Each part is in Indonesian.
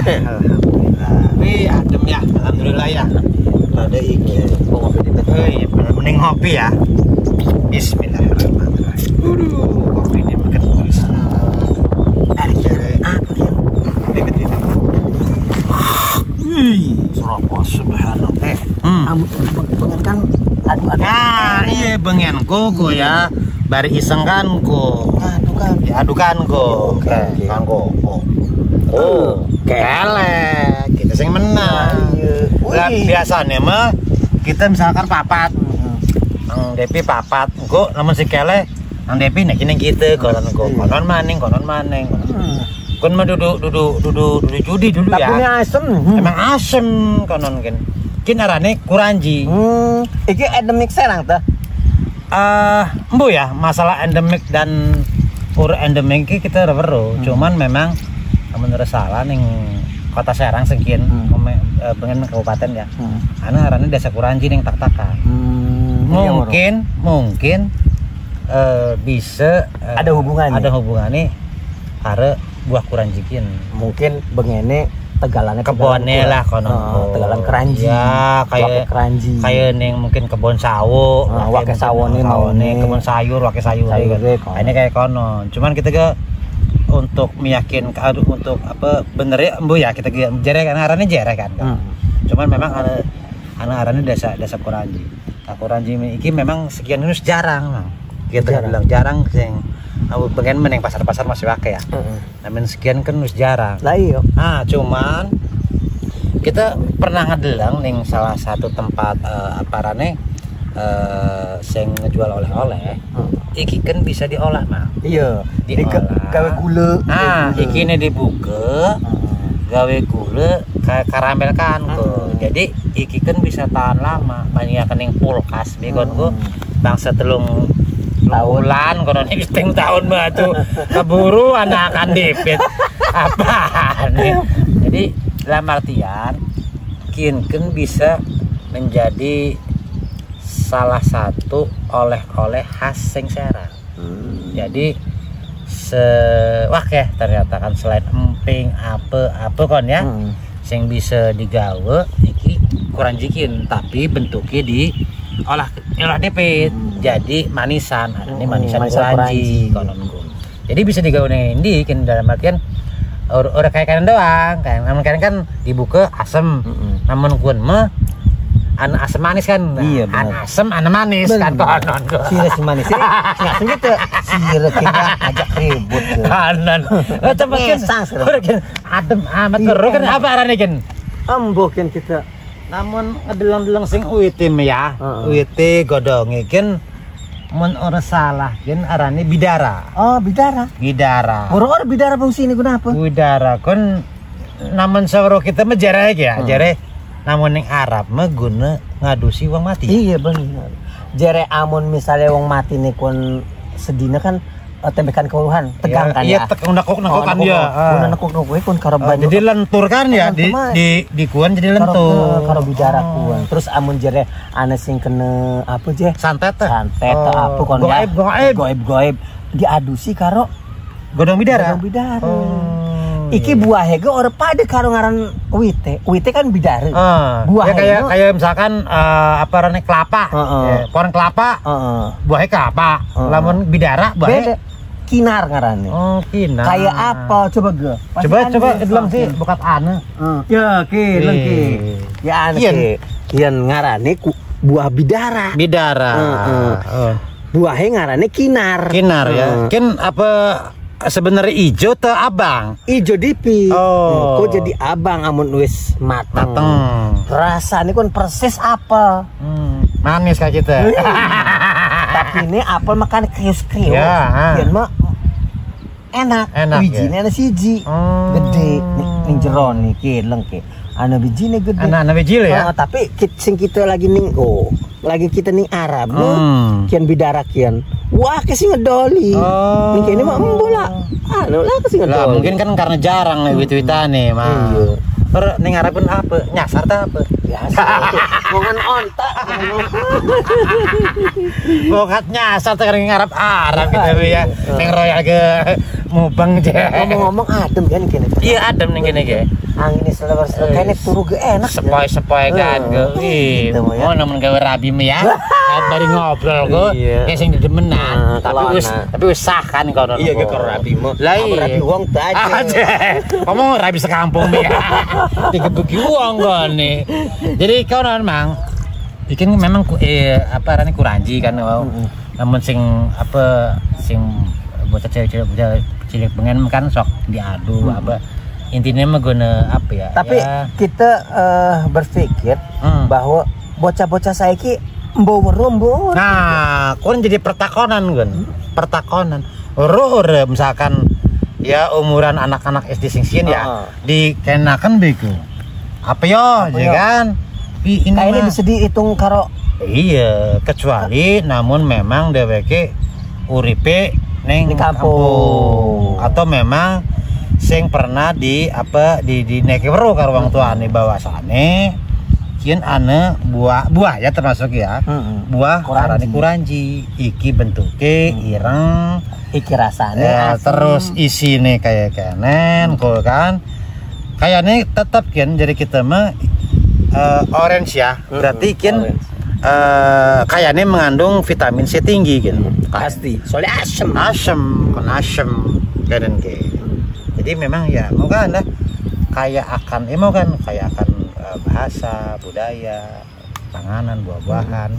Alhamdulillah. Wih, adem ya. Alhamdulillah ya. Ada iki ngopi di tengah. Oh iya, mending ngopi ya. Bismillahirrahmanirrahim. Kopi ini makan tulisan. Serapa subhanallah. Bengen kan aduh. Ah, iya bengen ko ya. Bari iseng kan ko. Aduh kan. Diadukan ko. Kan ko. Oh, kelek. Kita sing menang. Lah biasanya mah kita misalkan papat. Nang Depi papat, engko namun si kele nang Depi nek ning kitu konon maning. Kon mah duduk judi dulu ya. Tapi asem. Emang asem konon kan. Kin arane kuranji. Iki endemik Serang teh. Embu ya, masalah endemik dan endemik kita reweru. Cuman memang menurut salah ning Kota Serang sekian pengen kabupaten ya. Anu arane desa kuranji ning tak-takan. Mungkin bisa ada hubungannya. Ada hubungannya karo buah kuranjikin. Mungkin bengene tegalannya kebonnya lah konon. Tegalan keranji. Ya, kayak keranji. Kayak ning mungkin kebon sawo, wake sawone maune, kebon sayur, wake sayur. Ini kayak konon. Cuman kita ke untuk meyakinkan untuk apa bener ya embu ya kita jere kan arane jere kan. Cuman memang ada arane desa kuranji. Nah, kuranji iki memang sekian ini jarang, Mang. Kita bilang jarang sing aku pengen meneng pasar-pasar masih wake ya. Namun sekian kan wis jarang. Lah iya. Nah, cuman kita pernah ngedelang ning salah satu tempat aparane sing ngejual oleh-oleh. Iki kan bisa diolah, Mang. Iya, diolah. Gawe gula. Nah, iki ini dibuka. Gawe gula kayak karamel kan jadi iki kan bisa tahan lama banyak kening kulkas begon ku bangsa telung bulan kono wis tahun mah tuh keburu anak akan dipit apaan nih. Jadi dalam artian kin bisa menjadi salah satu oleh-oleh khas sing Serang. Jadi ternyata kan selain emping apa kon ya sing bisa digawe iki kuranjikin tapi bentuknya di olah dipit jadi manisan. Ini manisan kuranji konon. Jadi bisa digawe ndi kan dalam artian udah kayak kalian doang namun kalian kan dibuka asem namun kun mah anu asem manis kan. Iya, anu asem anu manis kan konon. Sirah si manis. Langsung gitu. Sirah kita ajak ribut. Kanan. Coba kan adem amat terus kan apa arane kan? Ambokin kita. Namun ngedelang-delang sing uite ya. Uite godonge kan mun ora salah kan arane bidara. Oh, bidara. Bidara. Orang bidara fungsi ini kenapa? Bidara kan namun sawro kita mah jare ya, jare namun yang Arab mah guna ngadusi wong mati. Iya benar. Jere amun misalnya wong mati nih kon sedina kan tembekan keluhan tegang kan ya. Iya nekuk kan ya. Kun nekuk kun karo banyu. Jadi lentur kan ya di kuan jadi lentur. Karo bidara kuan. Terus amun jere ana sing kena apa je? Santet apa kon ya. Goib diadusi karo godong bidara. Iki buahnya ge ora pada karo ngaran uite. Uite kan bidara. Buahnya kayak misalkan apa rene kelapa. Pohon kelapa. Buahnya kelapa. Lamun bidara buahnya kinar ngarannya. Oh, kinar. Kayak apa coba ge? Coba bilang sih bukat ane. Ya, ya ane ki. Kian ngarannya buah bidara. Bidara. Buahnya ngarannya kinar. Kinar ya. Kin apa sebenarnya ijo atau abang? Ijo dipi. Kok jadi abang amun wis matang. Rasanya kan persis apel. Manis kayak kita. Tapi ini apel makan krius-krius. Ya. Biar mah enak. Bijinya ada siji. Gede. Ning jero nih kileng ki. Ana bijine gede. Ana biji ya. Tapi sing kita lagi ning lagi kita ning Arab kian bidara kian. Wah, kesing ngedoli. Ning kene mah embola. Anu lah kesing ngedoli. Lah mungkin kan karena jarang wit-witane mah. Iya. Terus ning Arab pun apa? Nyasar ta apa? Biasa. Mongan ontak. Bokat nyasar ta ning Arab gitu ya. Ning royal ge mubeng je. Ngomong-ngomong adem kan kene. Iya adem ning kene ge. Angin selewer-selewer kene turu ge enak. Sepoi-sepoi kan ge. Mau nemen gawe rabi me ya. Bari ngobrol go. Sing dedemenan. Tapi wis sah kan kono. Iya ge karo rabi mo. Lah rabi wong aja. Ngomong rabi sekampung me ya. Digebeki wong gone. Jadi kono Mang bikin memang apa arane kuranji kan. Namun sing apa sing bocah cewek-cewek bocah cilik pengen kan sok diadu apa intinya mah guna apa ya tapi ya. Kita berpikir bahwa bocah-bocah saiki mbowo. Nah kon jadi pertakonan pertakonan misalkan ya umuran anak-anak SD sing ya dikenakan begitu apa ya kan ini bisa dihitung karo iya kecuali namun memang dheweke uripe neng di kampung atau memang sing pernah di neki weruh karo wong tuane bahwasane kieu ane buah ya termasuk ya buah arane kuranji iki bentuke ireng iki rasane terus isine kayak kenen kok kan kayaknya tetap kian jadi kita mah orange ya berarti kian kayaknya mengandung vitamin C tinggi gitu pasti soalnya asem kan jadi memang ya mau kan lah kayak akan bahasa budaya panganan buah-buahan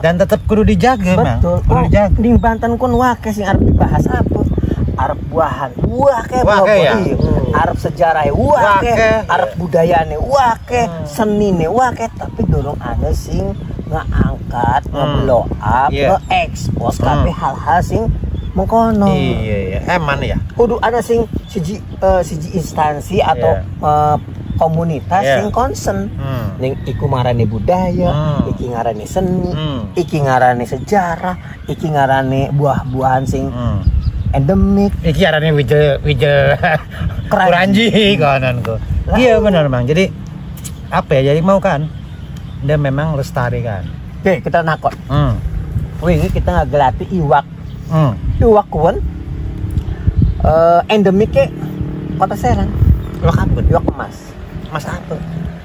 dan tetap kudu dijaga betul kudu dijaga di Banten kon wake sing arep dibahas apa arep buahan wake ya arep sejarah wake arep budayane wake senine wake tapi dorong ada sing ngangkat nge-blow up nge-expose kabeh hal-hal sing mengkono iya eman ya kudu ada sing siji instansi atau komunitas sing concern ning iku marane budaya iki ngarane seni iki ngarane sejarah iki ngarane buah-buahan sing endemik iki ngarane wijel kuranji kanan kok iya benar Mang jadi apa ya jadi mau kan dia memang lestari kan oke kita nakon wingi kita ngagelati iwak iwak kuon endemiknya Kota Serang iwak apa? Iwak emas apa?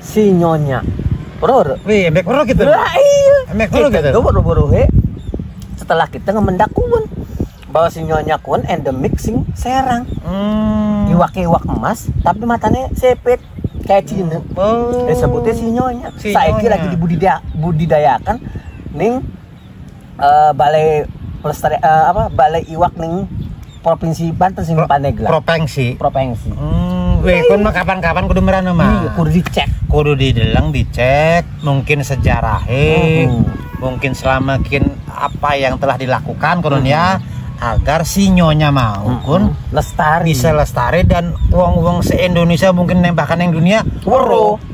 Si Nyonya Bro wih embek bro gitu lah iya embek bro gitu bro setelah kita ngemendak kuon bahwa si Nyonya kuon endemik sing Serang iwak emas tapi matanya sepet kayak Cina disebutnya si Nyonya saiki lagi dibudidayakan ning balai pelestari balai iwak ning Provinsi Banten sing Pandeglang provinsi weh kon mah kapan-kapan kudu merana mah kudu dicek kudu dideleng dicek mungkin sejarahnya mungkin selama apa yang telah dilakukan konon ya agar si Nyonya mau kun lestari bisa lestari dan wong-wong se-Indonesia mungkin bahkan yang dunia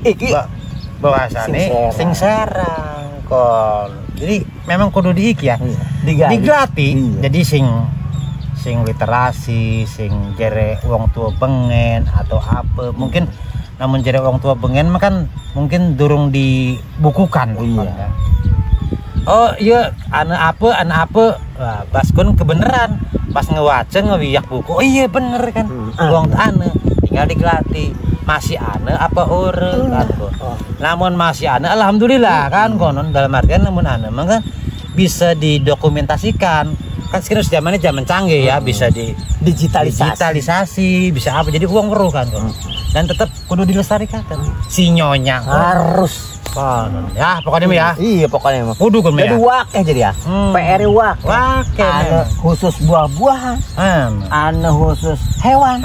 iki bahwasane sing Serang kon jadi memang kudu diiki ya diglati jadi sing literasi sing jere wong tua bengen atau apa mungkin namun jere wong tua bengen mah kan mungkin durung dibukukan oh iya anak apa baskun kebeneran pas ngewaca ngewiyak buku oh iya bener kan wong ane tinggal diglati masih ane apa orang kan namun masih ane alhamdulillah kan konon dalam artian namun ane mah kan bisa didokumentasikan kan sekarang zamannya zaman canggih ya bisa digitalisasi bisa apa jadi uang weruh kan dan tetap kudu dilestarikan si Nyonya harus konon ya pokoknya ya iya pokoknya mah kudu kan jadi wake jadi ya PR wake ada khusus buah-buahan ada khusus hewan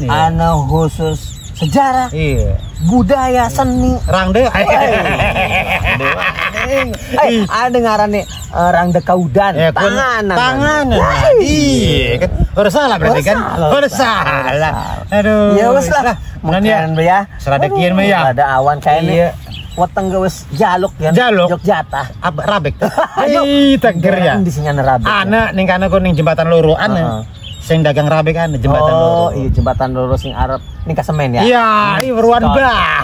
ada khusus sejarah budaya seni rangde ada ngarane rangde kaudan tanganan iya kan salah berarti kan salah aduh ya wes lah mungkin ya seradekian mah ya ada awan kayaknya weteng geus jaluk ya jok jatah rabek teger ya di sini rabek ana ning kana ning jembatan loro ana sing dagang rabek kan jembatan loro iya jembatan loro sing arep ning kasemen ya iya iki beruan bah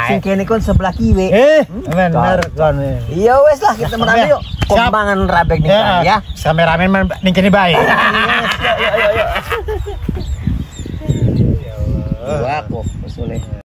sing kene kon sebelah kiwe bener kon iya wes lah kita menang yuk kombangan rabek ning ya sampai ramen ning kene bae yuk Gua aku, usulnya.